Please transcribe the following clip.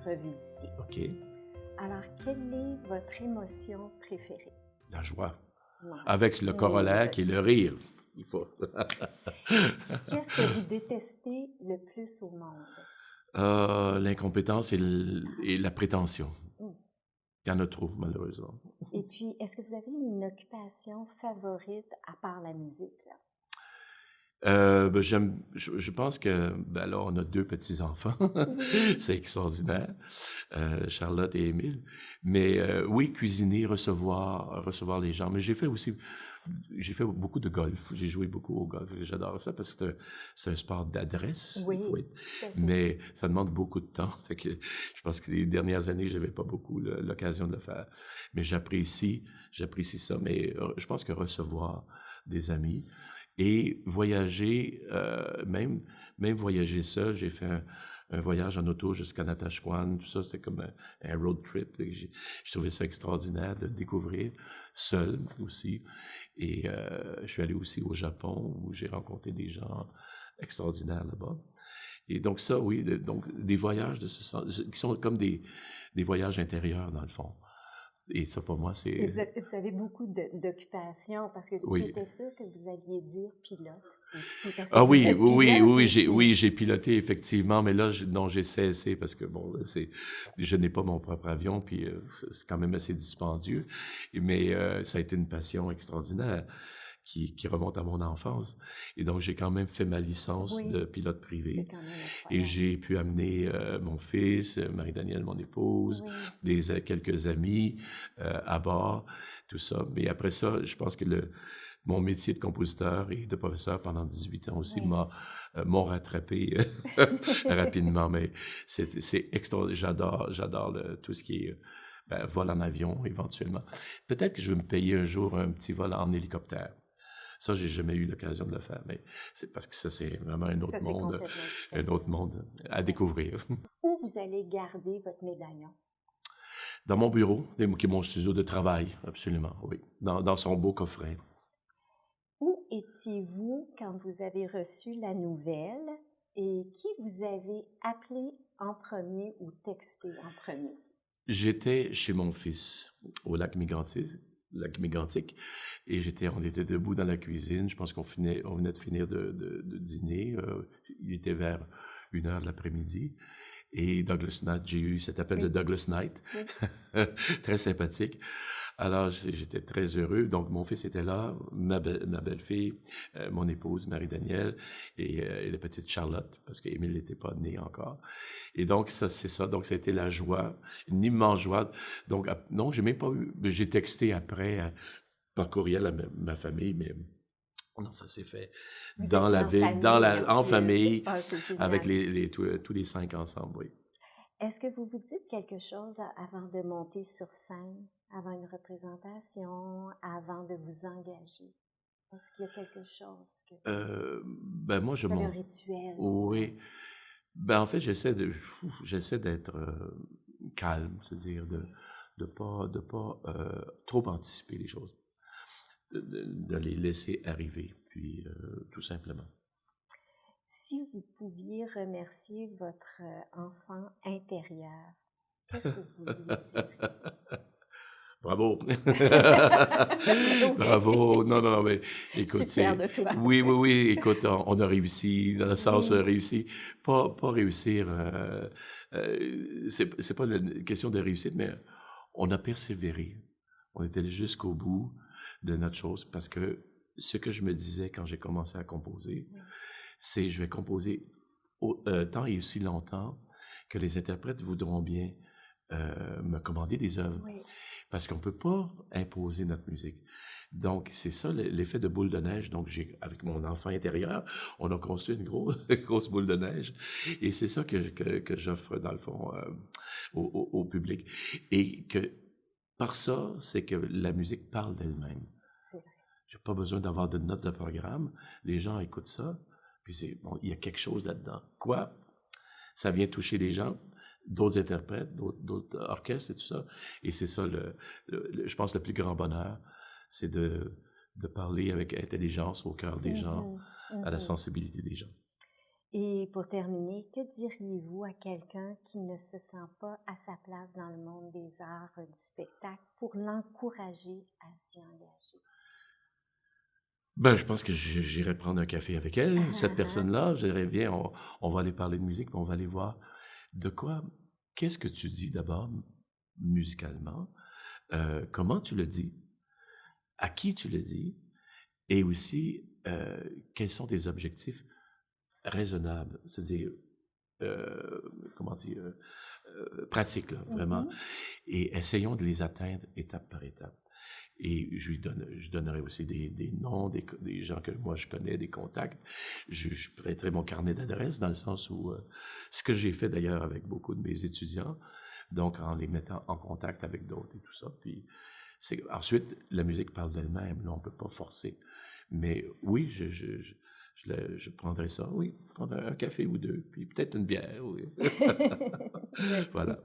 revisiter. OK. Alors, quelle est votre émotion préférée? La joie. Ouais. Avec le corollaire qui est le rire. Il faut. Qu'est-ce que vous détestez le plus au monde? L'incompétence et la prétention. Mm. Il y en a trop, malheureusement. Et puis, est-ce que vous avez une occupation favorite à part la musique, là? Je pense que, là, on a 2 petits-enfants. C'est extraordinaire, Charlotte et Émile. Mais oui, cuisiner, recevoir les gens. Mais j'ai fait beaucoup de golf. J'ai joué beaucoup au golf. J'adore ça parce que c'est un sport d'adresse. Oui, Faut être- tout à fait. mais ça demande beaucoup de temps. Fait que je pense que les dernières années, j'avais pas beaucoup l'occasion de le faire. Mais j'apprécie ça. Mais je pense que recevoir des amis et voyager, même voyager seul, j'ai fait un voyage en auto jusqu'à Natashquan, tout ça, c'est comme un road trip. J'ai trouvé ça extraordinaire de découvrir seul aussi. Et je suis allé aussi au Japon où j'ai rencontré des gens extraordinaires là-bas. Et donc ça, oui, donc des voyages de ce sens, qui sont comme des voyages intérieurs dans le fond. Et ça, pour moi, Et c'est... vous avez beaucoup d'occupations parce que Oui. j'étais sûre que vous alliez dire pilote aussi. Parce que Ah vous oui, êtes oui, pilote oui, aussi. j'ai piloté effectivement, mais là, non, j'ai cessé parce que bon, là, je n'ai pas mon propre avion, puis c'est quand même assez dispendieux, mais ça a été une passion extraordinaire qui remonte à mon enfance, et donc j'ai quand même fait ma licence Oui. de pilote C'est privé, quand même et incroyable. j'ai pu amener mon fils, Marie-Danielle, mon épouse, Oui. quelques amis à bord, tout ça. Mais après ça, je pense que mon métier de compositeur et de professeur pendant 18 ans aussi Oui. m'ont rattrapé rapidement. Mais c'est extraordinaire. J'adore tout ce qui est vol en avion, éventuellement. Peut-être que je vais me payer un jour un petit vol en hélicoptère. Ça, j'ai jamais eu l'occasion de le faire, mais c'est parce que ça, c'est vraiment un Ça, autre c'est monde, complètement un différent. autre monde à découvrir. Où vous allez garder votre médaillon? Dans mon bureau, qui est mon studio de travail, absolument, oui. Dans son beau coffret. Où étiez-vous quand vous avez reçu la nouvelle et qui vous avez appelé en premier ou texté en premier? J'étais chez mon fils au lac Mégantic, et on était debout dans la cuisine. Je pense on venait de finir de dîner. Il était vers 1 heure de l'après-midi. Et Douglas Knight, j'ai eu cet appel de Douglas Knight, très sympathique. Alors, j'étais très heureux. Donc, mon fils était là, ma belle-fille, mon épouse, Marie-Danielle, et la petite Charlotte, parce qu'Émile n'était pas né encore. Et donc, ça, c'est ça. Donc, ça a été la joie, une immense joie. Donc, non, j'ai même pas eu... J'ai texté après, par courriel à ma famille, mais non, ça s'est fait Vous dans étiez la en ville, famille en plus. famille, Ah, c'est génial. avec tous les 5 ensemble, oui. Est-ce que vous vous dites quelque chose avant de monter sur scène, avant une représentation, avant de vous engager? Est-ce qu'il y a quelque chose que Moi, je vous avez un monte. rituel? Oui. En fait, j'essaie d'être calme, c'est-à-dire de pas trop anticiper les choses, de les laisser arriver, puis tout simplement. Si vous pouviez remercier votre enfant intérieur, qu'est-ce que vous lui direz? Bravo. Oui. Bravo. Non, mais Je écoute, suis fière de toi. oui, écoute, on a réussi, dans le sens Oui. réussi, pas réussir, c'est pas une question de réussite, mais on a persévéré. On est allé jusqu'au bout de notre chose, parce que ce que je me disais quand j'ai commencé à composer, Oui. c'est je vais composer tant et aussi longtemps que les interprètes voudront bien me commander des œuvres. Oui. Parce qu'on ne peut pas imposer notre musique. Donc, c'est ça l'effet de boule de neige. Donc, avec mon enfant intérieur, on a construit une grosse boule de neige. Et c'est ça que j'offre, dans le fond, au public. Et que par ça, c'est que la musique parle d'elle-même. C'est vrai. J'ai pas besoin d'avoir de notes de programme. Les gens écoutent ça, puis il y a quelque chose là-dedans. Quoi? Ça vient toucher les gens, d'autres interprètes, d'autres orchestres et tout ça. Et c'est ça, je pense, le plus grand bonheur, c'est de parler avec intelligence au cœur des gens, à la sensibilité des gens. Et pour terminer, que diriez-vous à quelqu'un qui ne se sent pas à sa place dans le monde des arts, du spectacle, pour l'encourager à s'y engager? Ben, je pense que j'irai prendre un café avec elle, cette personne-là. Je dirais: «Viens, on va aller parler de musique, puis on va aller voir de quoi qu'est-ce que tu dis d'abord musicalement? Comment tu le dis? À qui tu le dis? Et aussi, quels sont tes objectifs raisonnables?» C'est-à-dire, comment dire? Pratiques, là, vraiment. Mhm. Et essayons de les atteindre étape par étape. Et je donnerai aussi des noms, des gens que moi je connais, des contacts. Je prêterai mon carnet d'adresses dans le sens où, ce que j'ai fait d'ailleurs avec beaucoup de mes étudiants, donc en les mettant en contact avec d'autres et tout ça. Puis ensuite, la musique parle d'elle-même, là, on peut pas forcer. Mais oui, je prendrai ça, oui, prendre un café ou deux, puis peut-être une bière, oui. Merci. Voilà.